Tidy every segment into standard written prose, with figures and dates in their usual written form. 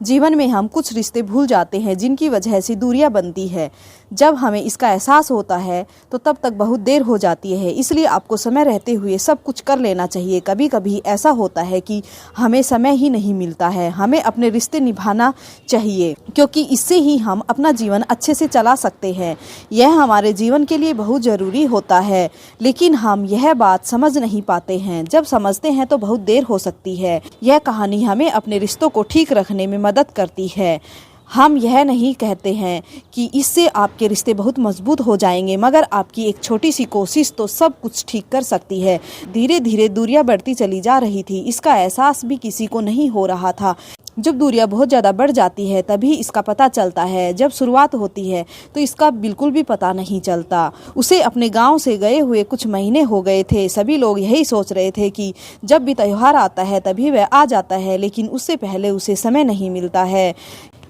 जीवन में हम कुछ रिश्ते भूल जाते हैं जिनकी वजह से दूरियां बनती है। जब हमें इसका एहसास होता है तो तब तक बहुत देर हो जाती है। इसलिए आपको समय रहते हुए सब कुछ कर लेना चाहिए। कभी कभी ऐसा होता है कि हमें समय ही नहीं मिलता है। हमें अपने रिश्ते निभाना चाहिए क्योंकि इससे ही हम अपना जीवन अच्छे से चला सकते हैं। यह हमारे जीवन के लिए बहुत ज़रूरी होता है, लेकिन हम यह बात समझ नहीं पाते हैं। जब समझते हैं तो बहुत देर हो सकती है। यह कहानी हमें अपने रिश्तों को ठीक रखने में मदद करती है। हम यह नहीं कहते हैं कि इससे आपके रिश्ते बहुत मजबूत हो जाएंगे, मगर आपकी एक छोटी सी कोशिश तो सब कुछ ठीक कर सकती है। धीरे धीरे दूरियां बढ़ती चली जा रही थी। इसका एहसास भी किसी को नहीं हो रहा था। जब दूरियां बहुत ज़्यादा बढ़ जाती है तभी इसका पता चलता है। जब शुरुआत होती है तो इसका बिल्कुल भी पता नहीं चलता। उसे अपने गांव से गए हुए कुछ महीने हो गए थे। सभी लोग यही सोच रहे थे कि जब भी त्यौहार आता है तभी वह आ जाता है, लेकिन उससे पहले उसे समय नहीं मिलता है।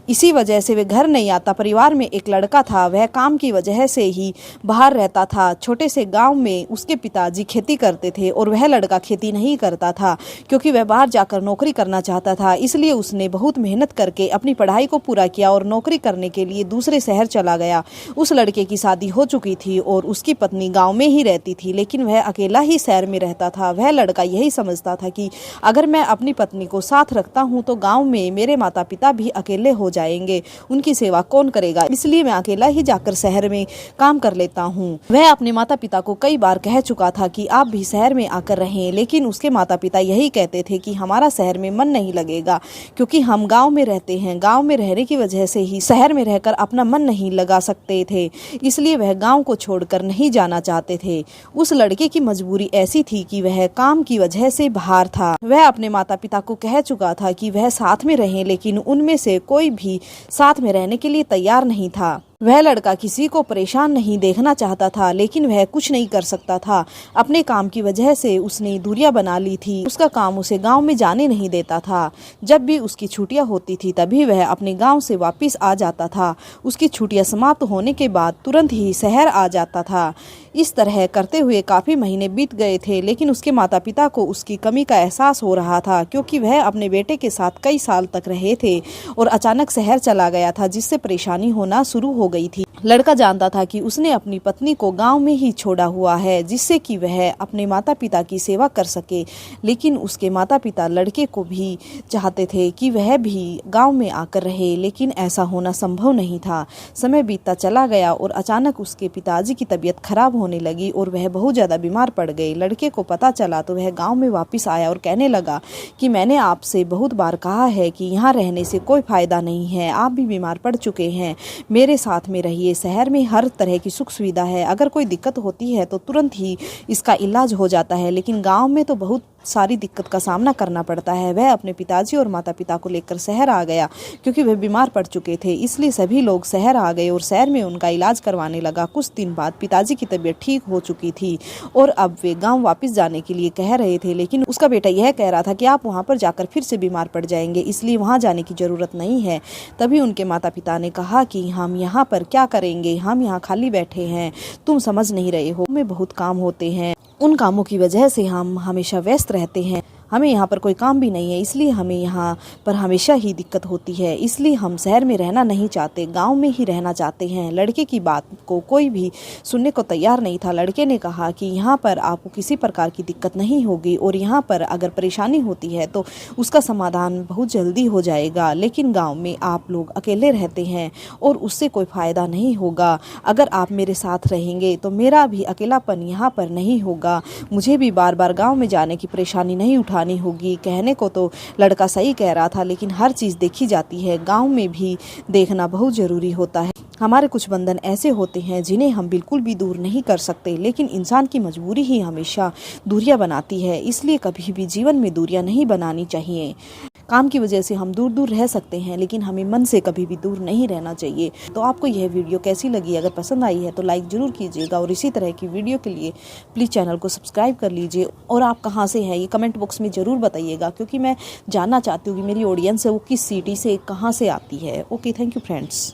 इसी वजह से वह घर नहीं आता। परिवार में एक लड़का था, वह काम की वजह से ही बाहर रहता था। छोटे से गांव में उसके पिताजी खेती करते थे और वह लड़का खेती नहीं करता था क्योंकि वह बाहर जाकर नौकरी करना चाहता था। इसलिए उसने बहुत मेहनत करके अपनी पढ़ाई को पूरा किया और नौकरी करने के लिए दूसरे शहर चला गया। उस लड़के की शादी हो चुकी थी और उसकी पत्नी गाँव में ही रहती थी, लेकिन वह अकेला ही शहर में रहता था। वह लड़का यही समझता था कि अगर मैं अपनी पत्नी को साथ रखता हूँ तो गाँव में मेरे माता पिता भी अकेले हो जाएंगे, उनकी सेवा कौन करेगा, इसलिए मैं अकेला ही जाकर शहर में काम कर लेता हूँ। वह अपने माता पिता को कई बार कह चुका था कि आप भी शहर में आकर रहें, लेकिन उसके माता पिता यही कहते थे कि हमारा शहर में मन नहीं लगेगा क्योंकि हम गांव में रहते हैं। गांव में रहने की वजह से ही शहर में रहकर अपना मन नहीं लगा सकते थे, इसलिए वह गाँव को छोड़कर नहीं जाना चाहते थे। उस लड़के की मजबूरी ऐसी थी कि वह काम की वजह से बाहर था। वह अपने माता पिता को कह चुका था कि वह साथ में रहें, लेकिन उनमें से कोई भी साथ में रहने के लिए तैयार नहीं था। वह लड़का किसी को परेशान नहीं देखना चाहता था, लेकिन वह कुछ नहीं कर सकता था। अपने काम की वजह से उसने दूरियां बना ली थी। उसका काम उसे गांव में जाने नहीं देता था। जब भी उसकी छुट्टियां होती थी तभी वह अपने गांव से वापस आ जाता था। उसकी छुट्टियां समाप्त होने के बाद तुरंत ही शहर आ जाता था। इस तरह करते हुए काफ़ी महीने बीत गए थे, लेकिन उसके माता पिता को उसकी कमी का एहसास हो रहा था क्योंकि वह अपने बेटे के साथ कई साल तक रहे थे और अचानक शहर चला गया था, जिससे परेशानी होना शुरू हो गई थी। लड़का जानता था कि उसने अपनी पत्नी को गांव में ही छोड़ा हुआ है जिससे कि वह अपने माता पिता की सेवा कर सके, लेकिन उसके माता पिता लड़के को भी चाहते थे कि वह भी गांव में आकर रहे, लेकिन ऐसा होना संभव नहीं था। समय बीतता चला गया और अचानक उसके पिताजी की तबीयत खराब होने लगी और वह बहुत ज़्यादा बीमार पड़ गए। लड़के को पता चला तो वह गाँव में वापस आया और कहने लगा कि मैंने आपसे बहुत बार कहा है कि यहाँ रहने से कोई फ़ायदा नहीं है, आप भी बीमार पड़ चुके हैं, मेरे साथ में रहिए। शहर में हर तरह की सुख सुविधा है, अगर कोई दिक्कत होती है तो तुरंत ही इसका इलाज हो जाता है, लेकिन गांव में तो बहुत सारी दिक्कत का सामना करना पड़ता है। वह अपने पिताजी और माता पिता को लेकर शहर आ गया क्योंकि वह बीमार पड़ चुके थे, इसलिए सभी लोग शहर आ गए और शहर में उनका इलाज करवाने लगा। कुछ दिन बाद पिताजी की तबीयत ठीक हो चुकी थी और अब वे गांव वापस जाने के लिए कह रहे थे, लेकिन उसका बेटा यह कह रहा था कि आप वहां पर जाकर फिर से बीमार पड़ जाएंगे, इसलिए वहां जाने की ज़रूरत नहीं है। तभी उनके माता पिता ने कहा कि हम यहाँ पर क्या करेंगे, हम यहाँ खाली बैठे हैं, तुम समझ नहीं रहे हो, हमें बहुत काम होते हैं, उन कामों की वजह से हम हमेशा व्यस्त रहते हैं, हमें यहाँ पर कोई काम भी नहीं है, इसलिए हमें यहाँ पर हमेशा ही दिक्कत होती है, इसलिए हम शहर में रहना नहीं चाहते, गांव में ही रहना चाहते हैं। लड़के की बात को कोई भी सुनने को तैयार नहीं था। लड़के ने कहा कि यहाँ पर आपको किसी प्रकार की दिक्कत नहीं होगी और यहाँ पर अगर परेशानी होती है तो उसका समाधान बहुत जल्दी हो जाएगा, लेकिन गाँव में आप लोग अकेले रहते हैं और उससे कोई फ़ायदा नहीं होगा। अगर आप मेरे साथ रहेंगे तो मेरा भी अकेलापन यहाँ पर नहीं होगा, मुझे भी बार बार गाँव में जाने की परेशानी नहीं उठानी होगी। कहने को तो लड़का सही कह रहा था, लेकिन हर चीज़ देखी जाती है, गांव में भी देखना बहुत ज़रूरी होता है। हमारे कुछ बंधन ऐसे होते हैं जिन्हें हम बिल्कुल भी दूर नहीं कर सकते, लेकिन इंसान की मजबूरी ही हमेशा दूरियां बनाती है, इसलिए कभी भी जीवन में दूरियां नहीं बनानी चाहिए। काम की वजह से हम दूर दूर रह सकते हैं, लेकिन हमें मन से कभी भी दूर नहीं रहना चाहिए। तो आपको यह वीडियो कैसी लगी? अगर पसंद आई है तो लाइक ज़रूर कीजिएगा और इसी तरह की वीडियो के लिए प्लीज़ चैनल को सब्सक्राइब कर लीजिए। और आप कहाँ से हैं ये कमेंट बॉक्स में ज़रूर बताइएगा, क्योंकि मैं जानना चाहती हूँ कि मेरी ऑडियंस है वो किस सिटी से, कहाँ से आती है। Okay, thank you friends.